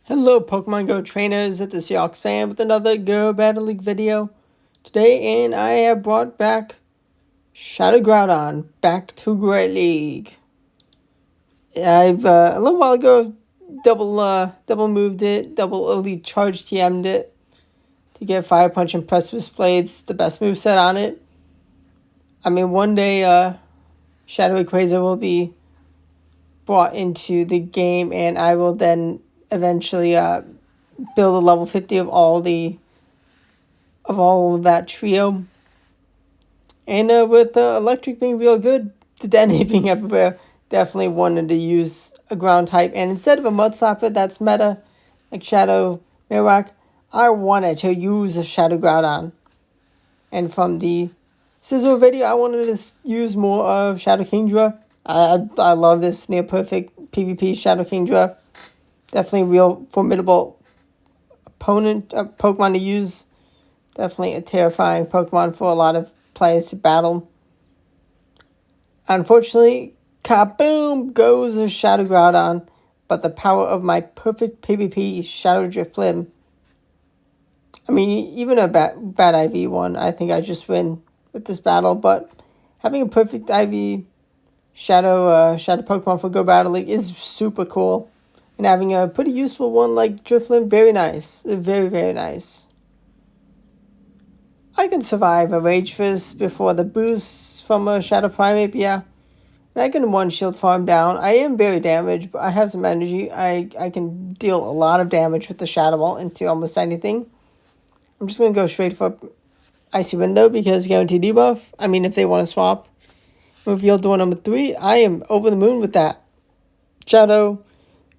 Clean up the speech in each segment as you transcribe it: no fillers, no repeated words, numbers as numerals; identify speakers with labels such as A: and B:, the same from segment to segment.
A: Hello Pokemon Go trainers, it's the Seahawks fan with another Go Battle League video today, and I have brought back Shadow Groudon back to Great League. I've a little while ago double moved it, double elite charge TM'd it to get Fire Punch and Precipice Blades, the best moveset on it. I mean, one day Shadow Equator will be brought into the game, and I will then eventually build a level 50 of all of that trio. And with electric being real good, the detonate being everywhere, definitely wanted to use a ground type. And instead of a mud slapper that's meta, like Shadow Marowak, I wanted to use a Shadow Groudon. And from the Sizzle video, I wanted to use more of Shadow Kingdra. I love this near perfect PvP Shadow Kingdra. Definitely a real formidable opponent, Pokemon to use. Definitely a terrifying Pokemon for a lot of players to battle. Unfortunately, kaboom goes a Shadow Groudon, but the power of my perfect PvP Shadow Drifblim. I mean, even a bad IV one, I think I just win with this battle, but having a perfect IV Shadow Pokemon for Go Battle League is super cool. And having a pretty useful one like Drifblim, very nice. Very, very nice. I can survive a Rage Fist before the boost from a Shadow Primate, yeah. And I can one shield farm down. I am very damaged, but I have some energy. I can deal a lot of damage with the Shadow Ball into almost anything. I'm just going to go straight for Icy Window because guaranteed debuff. I mean, if they want to swap. Reveal door number 3. I am over the moon with that. Shadow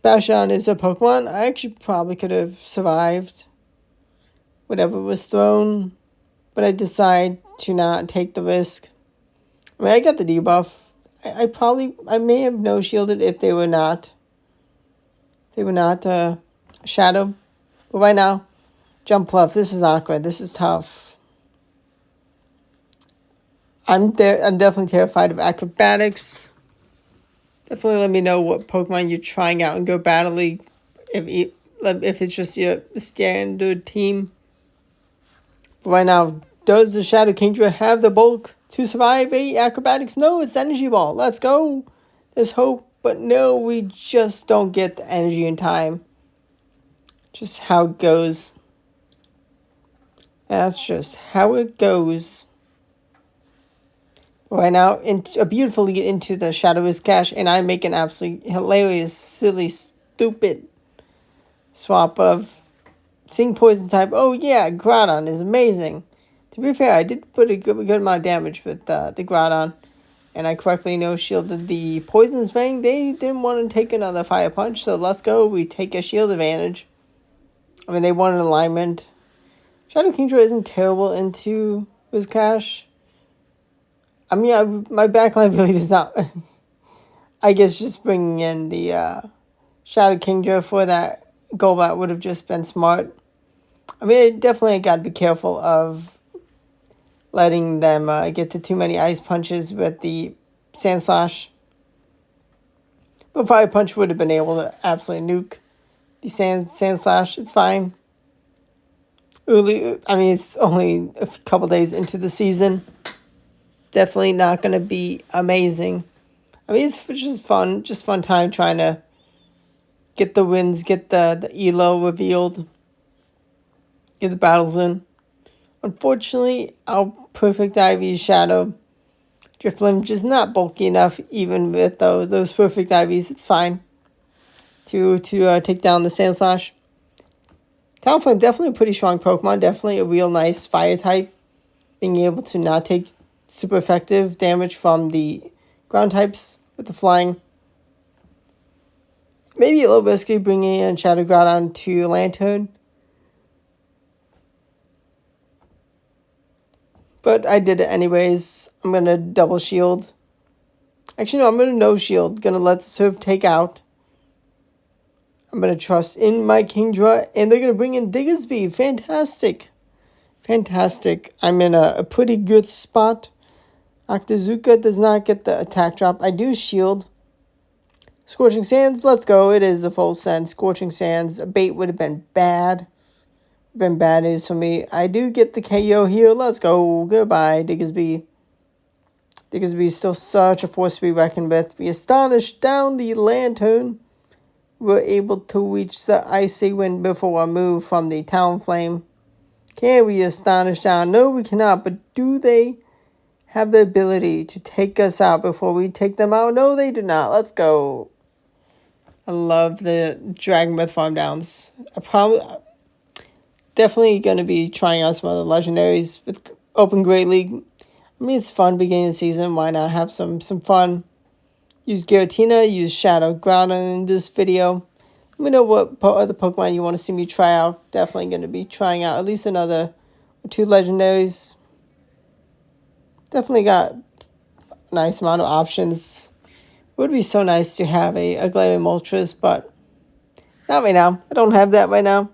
A: Bastion is a Pokemon. I actually probably could have survived whatever was thrown, but I decide to not take the risk. I mean, I got the debuff. I may have no shielded if they were not Shadow. But right now, Jump Bluff. This is awkward. This is tough. I'm definitely terrified of acrobatics. Definitely let me know what Pokemon you're trying out and Go Battle League. If it's just your standard team. But right now, does the Shadow Kingdra have the bulk to survive acrobatics? No, it's Energy Ball. Let's go. There's hope. But no, we just don't get the energy in time. Just how it goes. That's just how it goes. Right now, beautifully into the Shadowless Cache, and I make an absolutely hilarious, silly, stupid swap of Sing Poison type. Oh yeah, Groudon is amazing. To be fair, I did put a good amount of damage with the Groudon, and I correctly no-shielded the Poison's Fang. They didn't want to take another Fire Punch, so let's go. We take a shield advantage. I mean, they wanted alignment. Shadow Kingdra isn't terrible into his cache. I mean, my backline really does not. I guess just bringing in the Shadow Kingdra for that Golbat would have just been smart. I mean, I got to be careful of letting them get to too many Ice Punches with the Sand Slash. But Fire Punch would have been able to absolutely nuke the Sand Slash. It's fine. It's only a couple days into the season. Definitely not going to be amazing. I mean, it's just fun time trying to get the wins, get the elo revealed, get the battles in. Unfortunately, our perfect IV Shadow Drifblim just not bulky enough, even with those perfect IVs. It's fine to take down the Sandslash. Talonflame, definitely a pretty strong Pokemon. Definitely a real nice fire type. Being able to not take super effective damage from the ground types with the flying. Maybe a little risky bringing in Shadow Groudon to Lantern. But I did it anyways. I'm going to double shield. Actually, no, I'm going to no shield. Going to let the serve take out. I'm going to trust in my Kingdra. And they're going to bring in Diggersby. Fantastic. Fantastic. I'm in a pretty good spot. Octazooka does not get the attack drop. I do shield. Scorching Sands, let's go. It is a full send. Scorching Sands, a bait would have been bad. Been bad news for me. I do get the KO here. Let's go. Goodbye, Diggersby. Diggersby is still such a force to be reckoned with. We astonished down the lantern. We're able to reach the icy wind before our move from the Talonflame. Can we astonish down? No, we cannot. But do they have the ability to take us out before we take them out? No, they do not. Let's go. I love the Dragon Breath Farm Downs. Definitely going to be trying out some other legendaries with Open Great League. I mean, it's fun beginning of the season. Why not have some fun? Use Giratina, use Shadow Groudon in this video. Let me know what other Pokemon you want to see me try out. Definitely going to be trying out at least another or 2 legendaries. Definitely got a nice amount of options. It would be so nice to have a Glaring Moltres, but not right now. I don't have that right now.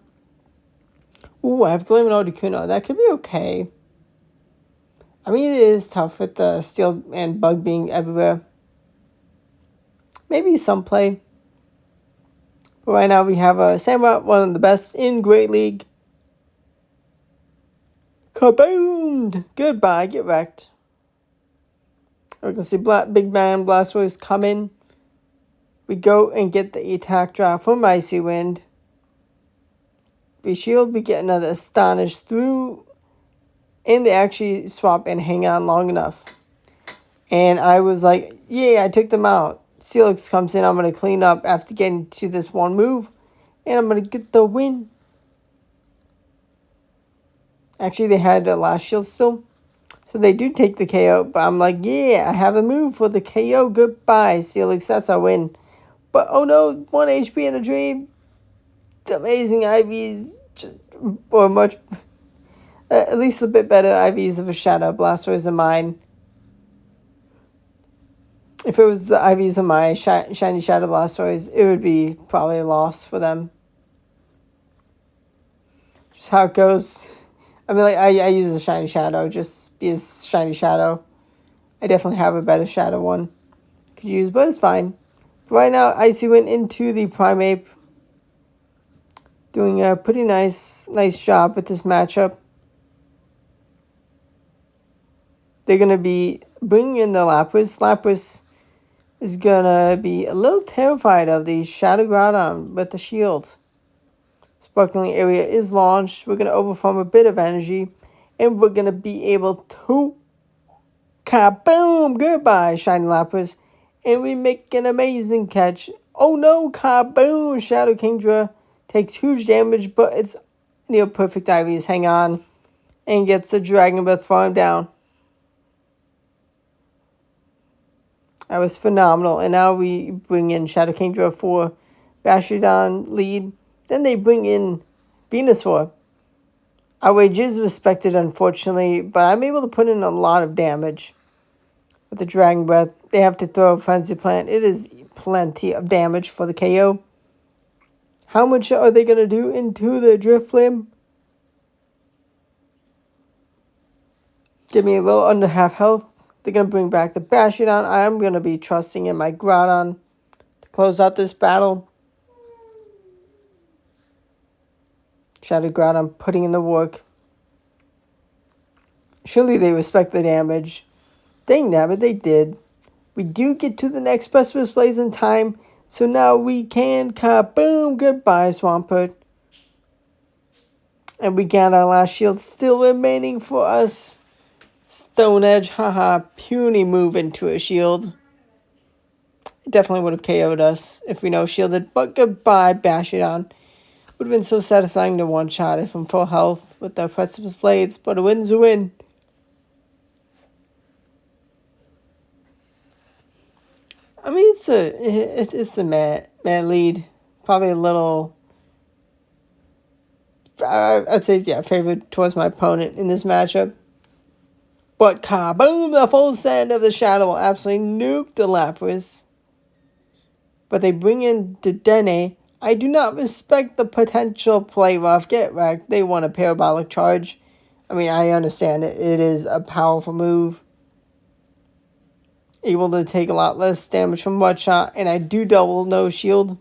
A: Ooh, I have Glaring Articuno. That could be okay. I mean, it is tough with the Steel and Bug being everywhere. Maybe some play. But right now we have a Samurott, one of the best in Great League. Kaboomed! Goodbye, get wrecked. We can see Big Man Blastoise come in. We go and get the attack drop from Icy Wind. We shield, we get another Astonish through. And they actually swap and hang on long enough. And I was like, yeah, I took them out. Steelix comes in, I'm going to clean up after getting to this one move. And I'm going to get the win. Actually, they had the last shield still. So they do take the KO. But I'm like, yeah, I have a move for the KO. Goodbye, Steelix. That's our win. But, oh no, 1 HP in a dream. It's amazing IVs. Or much... at least a bit better IVs of a Shadow Blastoise than mine. If it was the IVs of my shiny Shadow Blastoise, it would be probably a loss for them. Just how it goes. I mean, like, I use a shiny Shadow just because shiny Shadow. I definitely have a better Shadow one could use, but it's fine. But right now, Icy went into the Primeape. Doing a pretty nice job with this matchup. They're going to be bringing in the Lapras. Lapras is going to be a little terrified of the Shadow Groudon with the shield. Sparkling Area is launched. We're going to overform a bit of energy. And we're going to be able to... Kaboom! Goodbye, Shiny Lapras. And we make an amazing catch. Oh no! Kaboom! Shadow Kingdra takes huge damage, but it's near perfect IVs. Hang on. And gets the Dragon Breath Farm down. That was phenomenal. And now we bring in Shadow Kingdra for Bastiodon lead. Then they bring in Venusaur. Our wage is respected, unfortunately, but I'm able to put in a lot of damage with the Dragon Breath. They have to throw Frenzy Plant. It is plenty of damage for the KO. How much are they going to do into the Drifblim? Give me a little under half health. They're going to bring back the Bastiodon. I'm going to be trusting in my Groudon to close out this battle. Shadow Groudon putting in the work. Surely they respect the damage. Dang nabbit, they did. We do get to the next Precipice Blaze in time. So now we can kaboom. Goodbye, Swampert. And we got our last shield still remaining for us. Stone Edge, haha, puny move into a shield. It definitely would have KO'd us if we no shielded, but goodbye, Bastiodon. Would have been so satisfying to one-shot if I'm full health with the Precipice Blades, but a win's a win. I mean, it's a man lead. Probably a little, I'd say, yeah, favored towards my opponent in this matchup. But kaboom, the full send of the Shadow will absolutely nuke the Lapras. But they bring in the Dene. I do not respect the potential play rough. Get wrecked. They want a Parabolic Charge. I mean, I understand it. It is a powerful move. able to take a lot less damage from one shot, and I do double no shield.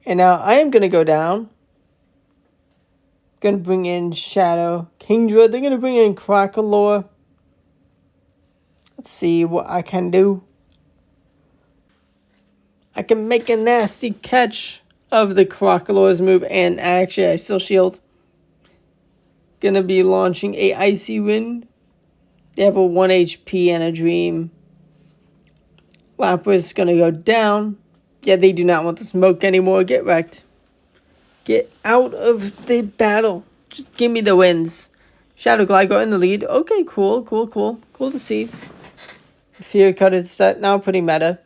A: And now I am going to go down. Going to bring in Shadow Kingdra. They're going to bring in Crocalor. Let's see what I can do. I can make a nasty catch of the Crocalor's move, and actually I still shield. Gonna be launching a Icy Wind. They have a 1 HP and a Dream. Lapras gonna go down. Yeah, they do not want the smoke anymore. Get wrecked. Get out of the battle. Just give me the wins. Shadow Gligar in the lead. Okay, cool. Cool to see. Fear Cut is now pretty meta.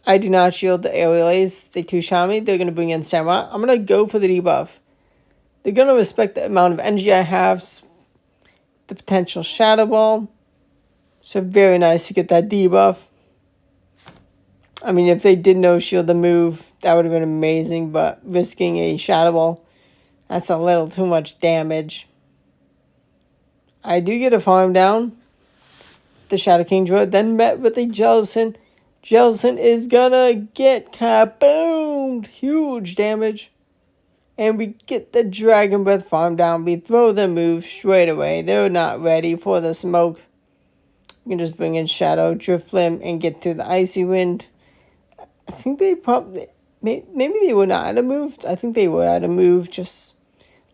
A: I do not shield the aerial ace. They two-shot me. They're going to bring in Samurai. I'm going to go for the debuff. They're going to respect the amount of energy I have. The potential Shadow Ball. So very nice to get that debuff. I mean, if they did no shield the move, that would have been amazing. But risking a Shadow Ball, that's a little too much damage. I do get a farm down. The Shadow Kingdra then met with a Jellicent. Jellicent is gonna get kaboomed. Huge damage. And we get the Dragon Breath farm down. We throw the move straight away. They're not ready for the smoke. We can just bring in Shadow, Drifblim, and get to the Icy Wind. I think they probably... Maybe they would not have moved. I think they would have moved. Just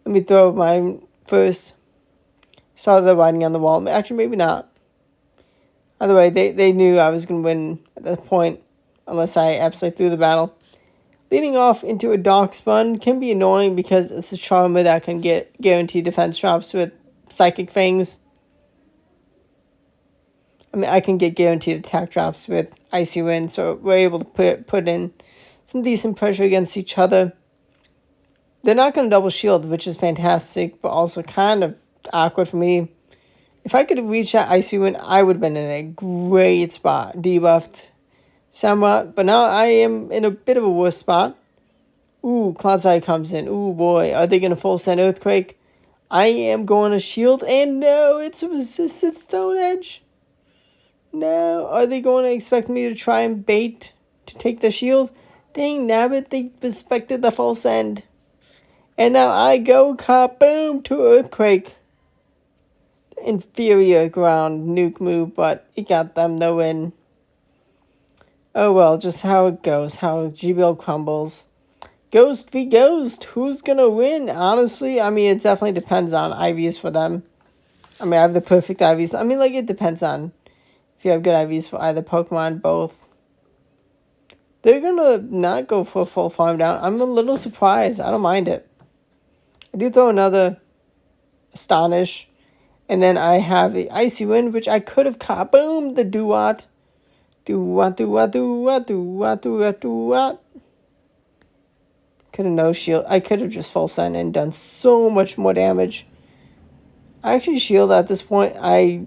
A: let me throw mine first. Saw the writing on the wall. Actually, maybe not. Either way, they knew I was going to win at that point, unless I absolutely threw the battle. Leading off into a Dark Spun can be annoying because it's a Charmer that can get guaranteed defense drops with Psychic Fangs. I mean, I can get guaranteed attack drops with Icy Wind, so we're able to put in some decent pressure against each other. They're not going to double shield, which is fantastic, but also kind of awkward for me. If I could have reached that Icy Wind, I would have been in a great spot. Debuffed somewhat, but now I am in a bit of a worse spot. Ooh, Cloud's Eye comes in. Ooh, boy. Are they going to full send Earthquake? I am going to shield, and no, it's a resisted Stone Edge. No, are they going to expect me to try and bait to take the shield? Dang nabbit, they respected the full send. And now I go kaboom to Earthquake. Inferior ground nuke move, but it got them the win. Oh well, just how it goes, how GBL crumbles. Ghost v Ghost, who's gonna win? Honestly, I mean, it definitely depends on IVs for them. I mean, I have the perfect IVs. I mean, like, it depends on if you have good IVs for either Pokemon, both. They're gonna not go for a full farm down. I'm a little surprised. I don't mind it. I do throw another Astonish. And then I have the Icy Wind, which I could have kaboomed the Duat. Duat. Could have no shield. I could have just full sent and done so much more damage. I actually shield at this point. I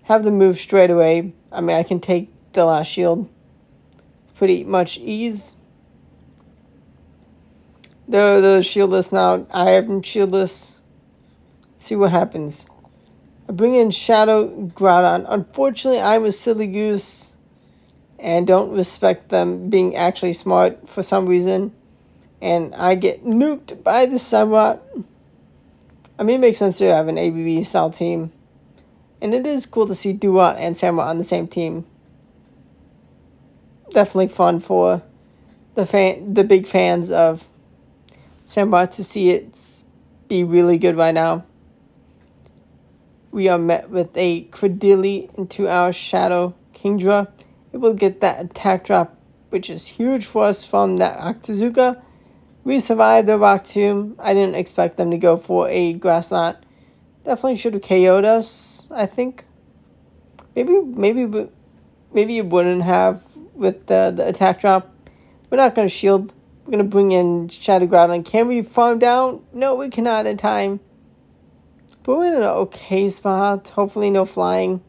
A: have the move straight away. I mean, I can take the last shield. Pretty much ease. They're shieldless now. I am shieldless. See what happens. I bring in Shadow Groudon. Unfortunately, I'm a silly goose and don't respect them being actually smart for some reason. And I get nuked by the Samurott. I mean, it makes sense to have an ABB style team. And it is cool to see Duat and Samurott on the same team. Definitely fun for the big fans of Samurott to see it be really good right now. We are met with a Credilli into our Shadow Kingdra. It will get that attack drop, which is huge for us from that Octazooka. We survived the Rock Tomb. I didn't expect them to go for a Grass Knot. Definitely should have KO'd us, I think. Maybe it wouldn't have with the attack drop. We're not going to shield. We're going to bring in Shadow Groudon. Can we farm down? No, we cannot in time. But we're in an okay spot. Hopefully no flying.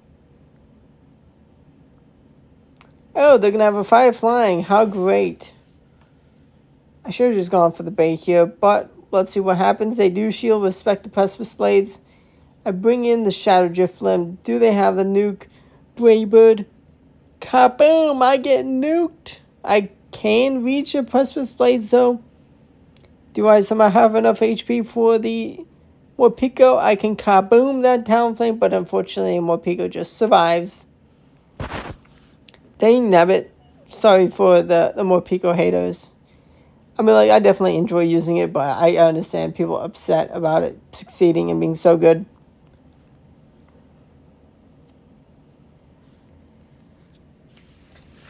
A: Oh, they're going to have a Fire Flying. How great. I should have just gone for the bait here. But let's see what happens. They do shield. Respect the Precipice Blades. I bring in the Shadow Drifloon. Do they have the nuke? Braybird. Kaboom! I get nuked. I can reach a Precipice Blade, though. Do I somehow have enough HP for the Morpeko? I can kaboom that Talonflame, but unfortunately Morpeko just survives. Dang nabbit. Sorry for the Morpeko haters. I mean, like, I definitely enjoy using it, but I understand people upset about it succeeding and being so good.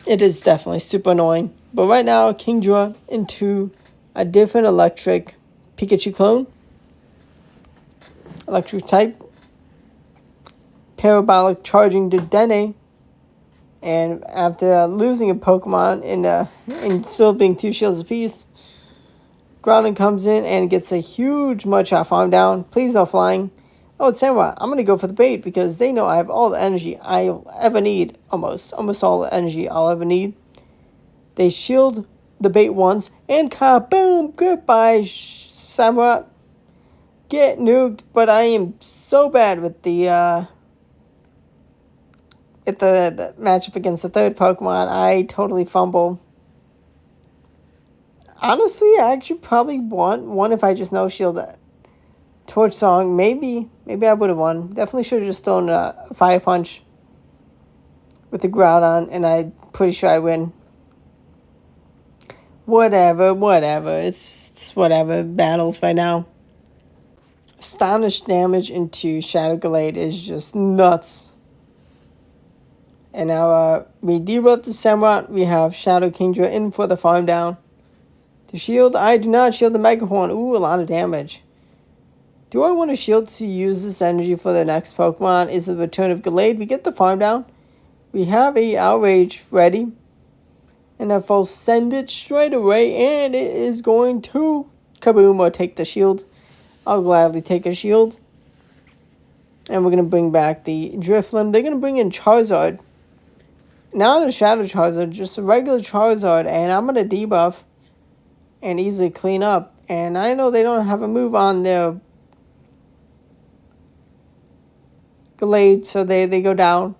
A: It is definitely super annoying. But right now, Kingdra into a different electric Pikachu clone. Electric type. Parabolic charging to Dene. And after losing a Pokemon and still being 2 shields apiece, Groudon comes in and gets a huge Mudshot farm down. Please no flying. Oh, it's Samurai. I'm going to go for the bait because they know I have all the energy I'll ever need. Almost all the energy I'll ever need. They shield the bait once and kaboom! Goodbye, Samurai. Get nuked, but I am so bad with the matchup against the third Pokemon. I totally fumble. Honestly, I actually probably won if I just no-shield that Torch Song. Maybe I would have won. Definitely should have just thrown a Fire Punch with the Groudon, and I'm pretty sure I win. Whatever. It's whatever. Battles right now. Astonish damage into Shadow Glade is just nuts. And now we debuff the Samurott. We have Shadow Kingdra in for the farm down. To shield, I do not shield the Mega Horn. Ooh, a lot of damage. Do I want to shield to use this energy for the next Pokemon? Is the return of Glade. We get the farm down. We have a Outrage ready. And if I'll send it straight away, and it is going to kaboom or take the shield. I'll gladly take a shield. And we're going to bring back the Drifloon. They're going to bring in Charizard. Not a Shadow Charizard, just a regular Charizard. And I'm going to debuff and easily clean up. And I know they don't have a move on their Glade, so they go down.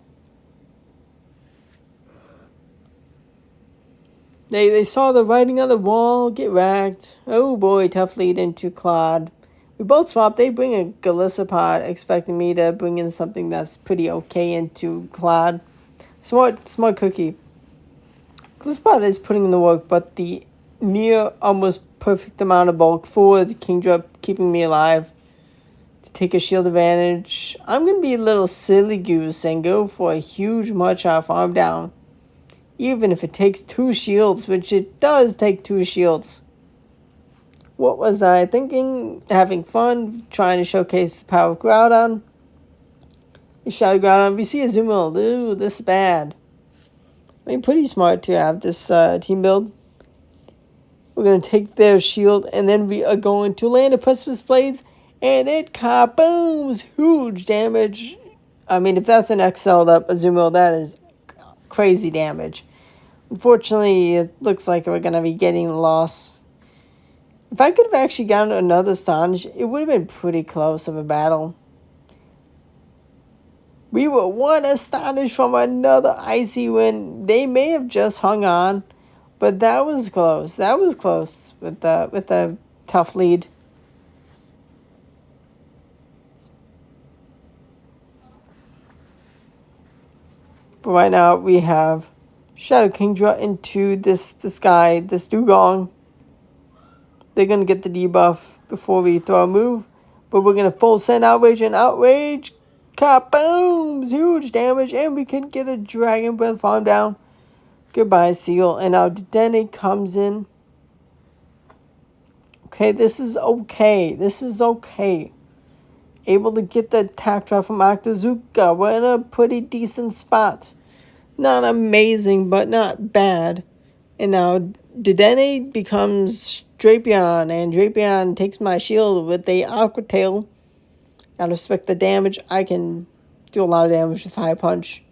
A: They saw the writing on the wall, get wrecked. Oh boy, tough lead into Claude. We both swap. They bring a Golisopod, expecting me to bring in something that's pretty okay into Claude. Smart cookie. Golisopod is putting in the work, but the near almost perfect amount of bulk for the Kingdra keeping me alive to take a shield advantage. I'm going to be a little silly goose and go for a huge Mudshot farm down. Even if it takes 2 shields, which it does take 2 shields. What was I thinking? Having fun, trying to showcase the power of Groudon. You Shadow Groudon. We see Azumarill. Ooh, this is bad. I mean, pretty smart to have this team build. We're going to take their shield, and then we are going to land a Precipice Blades, and it kabooms! Huge damage. I mean, if that's an XL'd up Azumarill, that is crazy damage. Unfortunately, it looks like we're going to be getting the loss. If I could have actually gotten another Astonish, it would have been pretty close of a battle. We were one Astonish from another Icy win. They may have just hung on, but that was close. That was close with the tough lead. But right now we have Shadow Kingdra into this guy, this Dugong. They're going to get the debuff before we throw a move. But we're going to full send Outrage, and Outrage, kabooms! Huge damage, and we can get a Dragon Breath farm down. Goodbye, Seal. And now Dene comes in. Okay, this is okay. Able to get the attack drop from Octazooka. We're in a pretty decent spot. Not amazing, but not bad. And now Dedenne becomes Drapion, and Drapion takes my shield with a Aqua Tail. Gotta respect the damage. I can do a lot of damage with Fire Punch.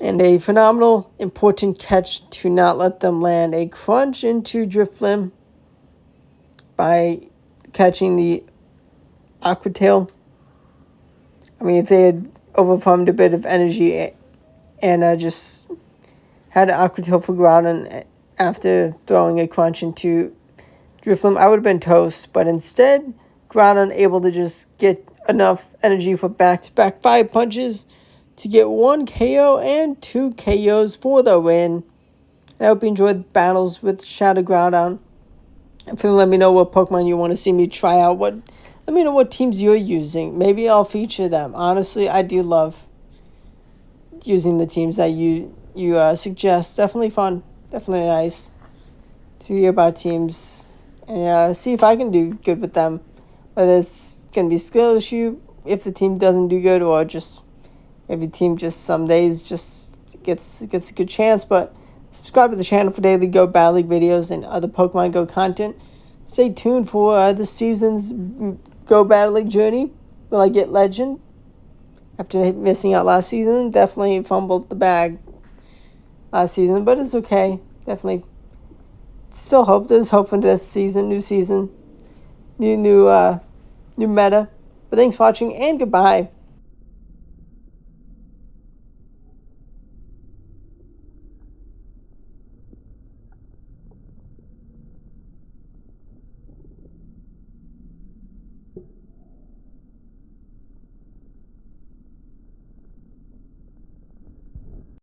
A: And a phenomenal, important catch to not let them land a crunch into Drifloon. by catching the Aqua Tail. I mean, if they had overcome a bit of energy and just had an Aqua Tail for Groudon after throwing a Crunch into Drifloon, I would have been toast. But instead, Groudon able to just get enough energy for back-to-back 5 punches to get 1 KO and 2 KOs for the win. I hope you enjoyed battles with Shadow Groudon. Let me know what Pokemon you want to see me try out. Let me know what teams you're using. Maybe I'll feature them. Honestly, I do love using the teams that you suggest. Definitely fun. Definitely nice to hear about teams and see if I can do good with them. Whether it's going to be a skill issue if the team doesn't do good, or just maybe the team just some days just gets a good chance. But subscribe to the channel for daily Go Battle League videos and other Pokemon Go content. Stay tuned for this season's Go Battle League journey. Will I get Legend? After missing out last season, definitely fumbled the bag last season, but it's okay. Definitely still hope. There's hope for this season, new season, new meta. But thanks for watching and goodbye.